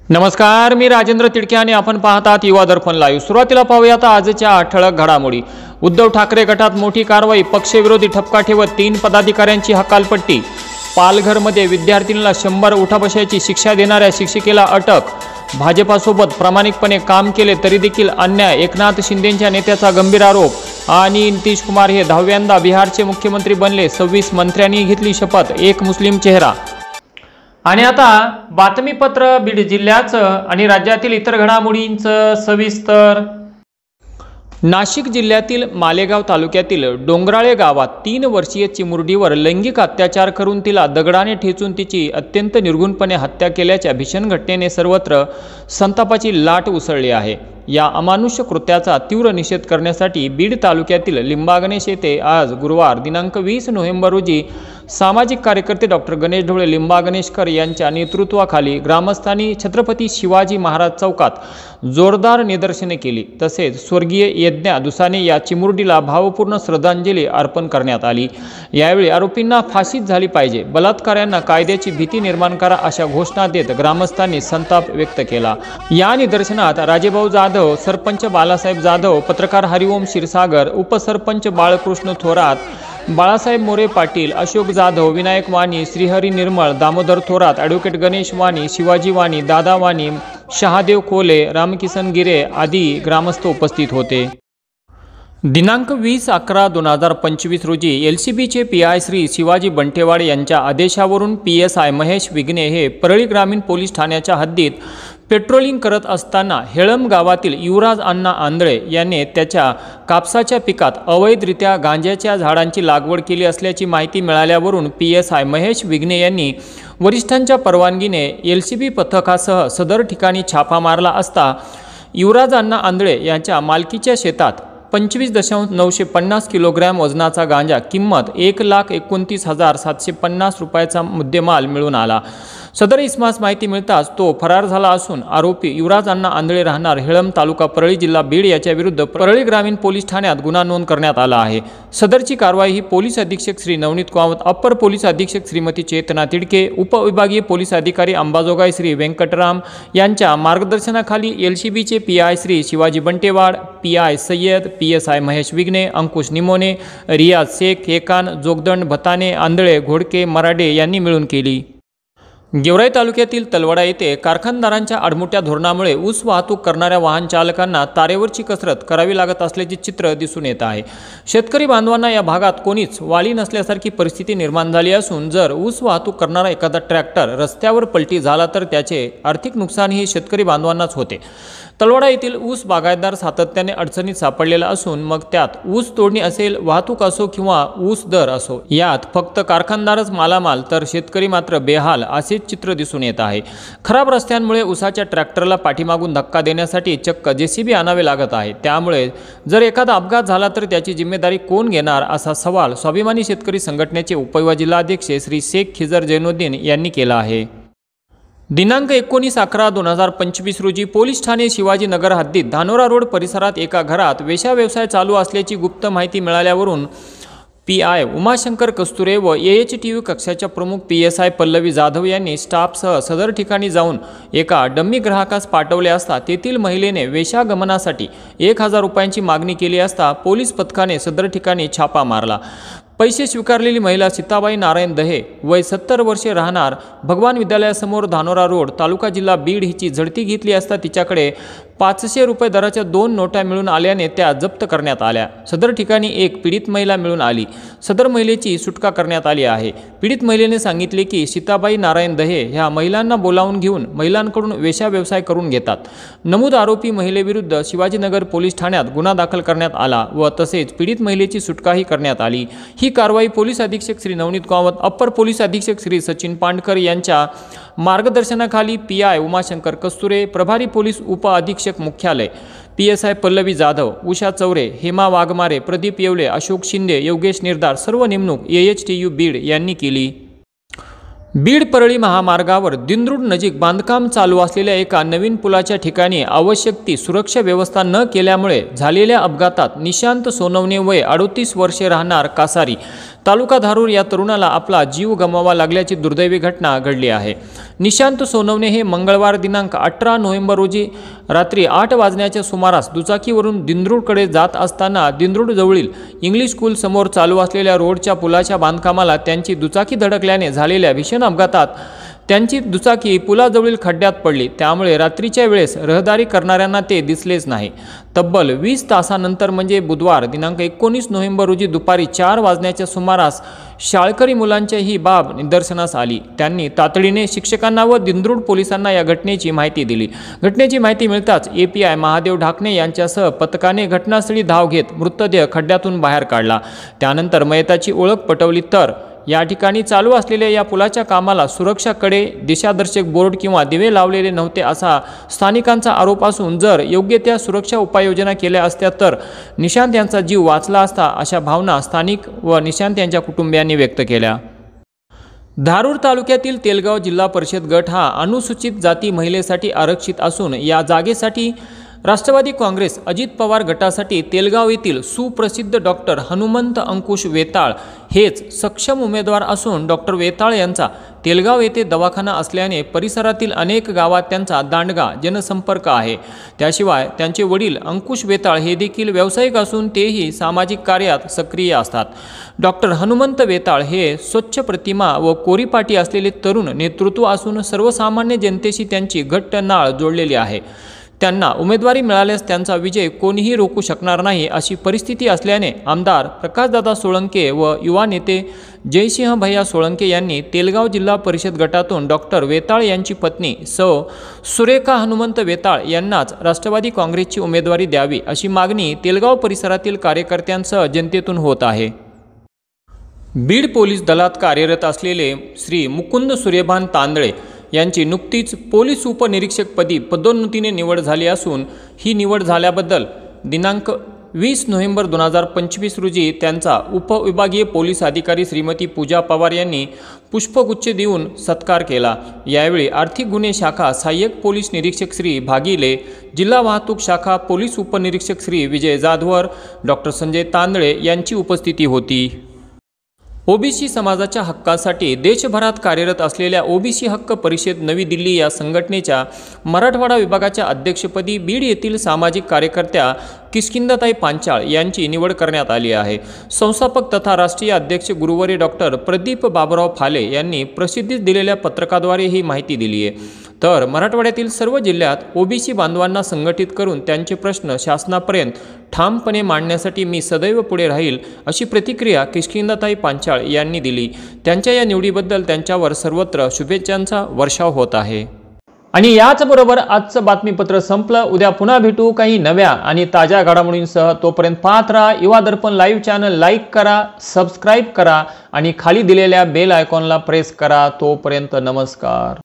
नमस्कार, मी राजेंद्र तिडके आणि आपण पाहतात युवा दर्पण लाईव्ह। सुरुवातीला पाहूया आजच्या ठळक घडामोडी। उद्धव ठाकरे गटात मोठी कारवाई, पक्षविरोधी ठपका ठेवत 3 पदाधिकाऱ्यांची हकालपट्टी। पालघरमध्ये विद्यार्थिनीला 100 उठाबशाची शिक्षा देणाऱ्या शिक्षिकेला अटक। भाजपासोबत प्रामाणिकपणे काम केले तरी देखील अन्याय, एकनाथ शिंदेंच्या नेत्याचा गंभीर आरोप। आणि नितीश कुमार हे 10व्यांदा बिहारचे मुख्यमंत्री बनले, 26 मंत्र्यांनी घेतली शपथ, एक मुस्लिम चेहरा। आणि आता बातमीपत्र बीड जिल्ह्याचं आणि राज्यातील इतर घडामोडींचं सविस्तर। नाशिक जिल्ह्यातील मालेगाव तालुक्यातील डोंगराळे गावात 3 वर्षीय चिमुरडीवर लैंगिक अत्याचार करून तिला दगडाने ठेचून तिची अत्यंत निर्घृणपणे हत्या केल्याच्या भीषण घटनेने सर्वत्र संतापाची लाट उसळली आहे। या अमानुष्य कृत्याचा तीव्र निषेध करण्यासाठी बीड तालुक्यातील लिंबागणेश येथे आज गुरुवार दिनांक 20 नोव्हेंबर रोजी सामाजिक कार्यकर्ते डॉक्टर गणेश ढोळे लिंबागणेशकर यांच्या नेतृत्वाखाली ग्रामस्थांनी छत्रपती शिवाजी महाराज चौकात जोरदार निदर्शने केली। तसेच स्वर्गीय यज्ञा दुसाने या चिमुरडीला भावपूर्ण श्रद्धांजली अर्पण करण्यात आली। यावेळी आरोपींना फाशीच झाली पाहिजे, बलात्काऱ्यांना कायद्याची भीती निर्माण करा अशा घोषणा देत ग्रामस्थांनी संताप व्यक्त केला। या निदर्शनात राजेभाऊ जाधव, सरपंच बालासाहेब जाधव, पत्रकार हरिओम क्षीरसागर, उपसरपंच बाळकृष्ण थोरात, बाळासाहेब मोरे पाटील, अशोक जाधव, विनायक वाणी, श्रीहरी निर्मळ, दामोदर थोरात, ॲडव्होकेट गणेश वाणी, शिवाजी वाणी, दादा वाणी, शहादेव कोले, रामकिसन गिरे आदी ग्रामस्थ उपस्थित होते। दिनांक 20/11/2025 रोजी LCBचे PI श्री शिवाजी बंटेवाड यांच्या आदेशावरून PSI महेश विघ्ने हे परळी ग्रामीण पोलीस ठाण्याच्या हद्दीत पेट्रोलिंग करत असताना हेळम गावातील युवराज अण्णा आंधळे यांनी त्याच्या कापसाच्या पिकात अवैधरित्या गांजाच्या झाडांची लागवड केली असल्याची माहिती मिळाल्यावरून PSI महेश विघ्ने यांनी वरिष्ठांच्या परवानगीने LCB पथकासह सदर ठिकाणी छापा मारला असता युवराज अण्णा आंधळे यांच्या मालकीच्या शेतात 25.950 किलोग्रॅम वजनाचा गांजा किंमत 1,29,750 रुपयाचा मुद्देमाल मिळून आला। सदर इसमास माहिती मिळताच तो फरार झाला असून आरोपी युवराज अण्णा आंधळे राहणार हेळम, तालुका परळी, जिल्हा बीड याच्या विरुद्ध परळी ग्रामीण पोलीस ठाण्यात गुन्हा नोंद करण्यात आला आहे। सदरची कारवाई ही पोलीस अधीक्षक श्री नवनीत कामत, अप्पर पोलीस अधीक्षक श्रीमती चेतना तिडके, उपविभागीय पोलीस अधिकारी अंबाजोगाई श्री व्यंकटराम यांच्या मार्गदर्शनाखाली LCBचे PI Shri Shivaji Bantewad, PI Syed, PSI Mahesh विघ्ने, अंकुश निमोने, रियाज शेख, एकान, जोगदंड, भताने, आंधळे, घोडके, मराडे यांनी मिळून केली। गेवराई तालुक्यातील तलवडा येथे कारखानदारांच्या आडमुठ्या धोरणामुळे ऊस वाहतूक करणाऱ्या वाहन चालकांना तारेवरची कसरत करावी लागत असल्याचे चित्र दिसून येत आहे। शेतकरी बांधवांना या भागात कोणीच वाली नसल्यासारखी परिस्थिती निर्माण झाली असून जर ऊस वाहतूक करणारा एखादा ट्रॅक्टर रस्त्यावर पलटी झाला तर त्याचे आर्थिक नुकसान हे शेतकरी बांधवांनाच होते। तलवाडा येथील ऊस बागायतदार सातत्याने अडचणीत सापडलेला असून मग त्यात ऊस तोडणी असेल, वाहतूक असो किंवा ऊस दर असो, यात फक्त कारखानदारच मालामाल तर शेतकरी मात्र बेहाल असे चित्र दिसून येत आहे। खराब रस्त्यांमुळे ऊसाच्या ट्रॅक्टरला पाठीमागून धक्का देण्यासाठी चक्क JCB आणावे लागत आहे। त्यामुळे जर एखादा अपघात झाला तर त्याची जिम्मेदारी कोण घेणार असा सवाल स्वाभिमानी शेतकरी संघटनेचे उपजिल्हाध्यक्ष श्री शेख खिजर जैनुद्दीन यांनी केला आहे। दिनांक 19/11/2025 रोजी पोलीस ठाणे शिवाजीनगर हद्दीत धानोरा रोड परिसरात एका घरात वेश्या व्यवसाय चालू असल्याची गुप्त माहिती मिळाल्यावरून PI उमाशंकर कस्तुरे व AHTU कक्षाच्या प्रमुख PSI पल्लवी जाधव यांनी स्टाफसह सदर ठिकाणी जाऊन एका डम्मी ग्राहकास पाठवले असता तेथील महिलेने वेश्यागमनासाठी 1,000 रुपयांची मागणी केली असता पोलीस पथकाने सदर ठिकाणी छापा मारला। पैसे स्वीकारलेली महिला सीताबाई नारायण दहे, वय 70 वर्षे, राहणार भगवान विद्यालयासमोर, धानोरा रोड, तालुका जिल्हा बीड हिची झडती घेतली असता तिच्याकडे 500 रुपये दराच्या 2 नोटा मिळून आल्याने त्या जप्त करण्यात आल्या। सदर ठिकाणी एक पीडित महिला मिळून आली। सदर महिलेची सुटका करण्यात आली आहे। पीडित महिलेने सांगितले की सीताबाई नारायण दहे ह्या महिलांना बोलावून घेऊन महिलांकडून वेश्या व्यवसाय करून घेतात। नमूद आरोपी महिलेविरुद्ध शिवाजीनगर पोलीस ठाण्यात गुन्हा दाखल करण्यात आला व तसेच पीडित महिलेची सुटकाही करण्यात आली। ही कारवाई पोलीस अधीक्षक श्री नवनीत कामत, अप्पर पोलीस अधीक्षक श्री सचिन पांडकर यांच्या मार्गदर्शनाखाली PI उमाशंकर कस्तुरे, प्रभारी पोलीस उप अधीक्षक मुख्यालय, PSI पल्लवी जाधव, उषा चौरे, हेमा वाघमारे, प्रदीप येवले, अशोक शिंदे, योगेश निर्धार सर्व नेमणूक AHTU बीड यांनी केली। बीड परळी महामार्गावर दिंद्रुड नजीक बांधकाम चालू असलेल्या एका नवीन पुलाच्या ठिकाणी आवश्यक ती सुरक्षा व्यवस्था न केल्यामुळे झालेल्या अपघातात निशांत सोनवणे वय 38 वर्षे, राहणार कासारी, तालुका धारूर या तरुणाला आपला जीव गमवावा लागल्याची दुर्दैवी घटना घडली आहे। निशांत सोनवणे हे मंगळवार दिनांक 18 नोव्हेंबर रोजी रात्री 8 वाजण्याच्या सुमारास दुचाकीवरून दिंद्रूरकडे जात असताना दिंद्रूर जवळील इंग्लिश स्कूल समोर चालू असलेल्या रोडच्या पुलाच्या बांधकामाला त्यांची दुचाकी धडकल्याने झालेल्या भीषण अपघातात त्यांची दुचाकी पुलाजवळील खड्ड्यात पडली। त्यामुळे रात्रीच्या वेळेस रहदारी करणाऱ्यांना ते दिसलेच नाही। तब्बल 20 तासानंतर म्हणजे बुधवार दिनांक 19 नोव्हेंबर रोजी दुपारी 4 वाजण्याच्या सुमारास शाळकरी मुलांच्या ही बाब निदर्शनास आली। त्यांनी तातडीने शिक्षकांना व दिंद्रूर पोलिसांना या घटनेची माहिती दिली। घटनेची माहिती मिळताच API महादेव ढाकणे यांच्यासह पथकाने घटनास्थळी धाव घेत मृतदेह खड्ड्यातून बाहेर काढला। त्यानंतर मयताची ओळख पटवली तर या ठिकाणी चालू असलेल्या या पुलाच्या कामाला सुरक्षाकडे दिशादर्शक बोर्ड किंवा दिवे लावलेले नव्हते असा स्थानिकांचा आरोप असून जर योग्य त्या सुरक्षा उपाययोजना केल्या असत्या तर निशांत यांचा जीव वाचला असता अशा भावना स्थानिक व निशांत यांच्या कुटुंबियांनी व्यक्त केल्या। धारूर तालुक्यातील तेलगाव जिल्हा परिषद गट हा अनुसूचित जाती महिलेसाठी आरक्षित असून या जागेसाठी राष्ट्रवादी काँग्रेस अजित पवार गटासाठी तेलगाव येथील सुप्रसिद्ध डॉक्टर हनुमंत अंकुश वेताळ हेच सक्षम उमेदवार असून डॉक्टर वेताळ यांचा तेलगाव येथे दवाखाना असल्याने परिसरातील अनेक गावात त्यांचा दांडगा जनसंपर्क आहे। त्याशिवाय त्यांचे वडील अंकुश वेताळ हे देखील व्यावसायिक असून तेही सामाजिक कार्यात सक्रिय असतात। डॉक्टर हनुमंत वेताळ हे स्वच्छ प्रतिमा व कोरीपाटी असलेले तरुण नेतृत्व असून सर्वसामान्य जनतेशी त्यांची घट्ट नाळ जोडलेली आहे। त्यांना उमेदवारी मिळाल्यास त्यांचा विजय कोणीही रोखू शकणार नाही अशी परिस्थिती असल्याने आमदार प्रकाशदादा सोळंके व युवा नेते जयसिंह भैया सोळंके यांनी तेलगाव जिल्हा परिषद गटातून डॉक्टर वेताळ यांची पत्नी सुरेखा हनुमंत वेताळ यांनाच राष्ट्रवादी काँग्रेसची उमेदवारी द्यावी अशी मागणी तेलगाव परिसरातील कार्यकर्त्यांसह जनतेतून होत आहे। बीड पोलीस दलात कार्यरत असलेले श्री मुकुंद सूर्यभान तांदळे यांची नुकतीच पोलीस उपनिरीक्षकपदी पदोन्नतीने निवड झाली असून ही निवड झाल्याबद्दल दिनांक 20 नोव्हेंबर 2025 रोजी त्यांचा उपविभागीय पोलीस अधिकारी श्रीमती पूजा पवार यांनी पुष्पगुच्छ देऊन सत्कार केला। यावेळी आर्थिक गुन्हे शाखा सहाय्यक पोलीस निरीक्षक श्री भागिले, जिल्हा वाहतूक शाखा पोलीस उपनिरीक्षक श्री विजय जाधवर, डॉक्टर संजय तांदळे यांची उपस्थिती होती। ओबीसी समाजाच्या हक्कासाठी देशभरात कार्यरत असलेल्या ओबीसी हक्क परिषद नवी दिल्ली या संघटनेच्या मराठवाडा विभागाच्या अध्यक्षपदी बीड येथील सामाजिक कार्यकर्त्या किष्किंधाताई पांचाळ यांची निवड करण्यात आली आहे। संस्थापक तथा राष्ट्रीय अध्यक्ष गुरुवर्य डॉक्टर प्रदीप बाबुराव फाले यांनी प्रसिद्धीस दिलेल्या पत्रकाद्वारे ही माहिती दिली आहे। तर मराठवाड्यातील सर्व जिल्ह्यात ओबीसी बांधवांना संघटित करून त्यांचे प्रश्न शासनापर्यंत ठामपणे मांडण्यासाठी मी सदैव पुढे राहील अशी प्रतिक्रिया किष्किंधाताई पांचाळ यांनी दिली। त्यांच्या या निवडीबद्दल त्यांच्यावर सर्वत्र शुभेच्छांचा वर्षाव होत आहे। आणि याचबरोबर आजचं बातमीपत्र संपलं। उद्या पुन्हा भेटू काही नव्या आणि ताज्या घडामोडींसह। तोपर्यंत पाहत राहा युवा दर्पण लाईव्ह चॅनल, लाईक करा, सबस्क्राईब करा आणि खाली दिलेल्या बेल आयकॉनला प्रेस करा। तोपर्यंत नमस्कार।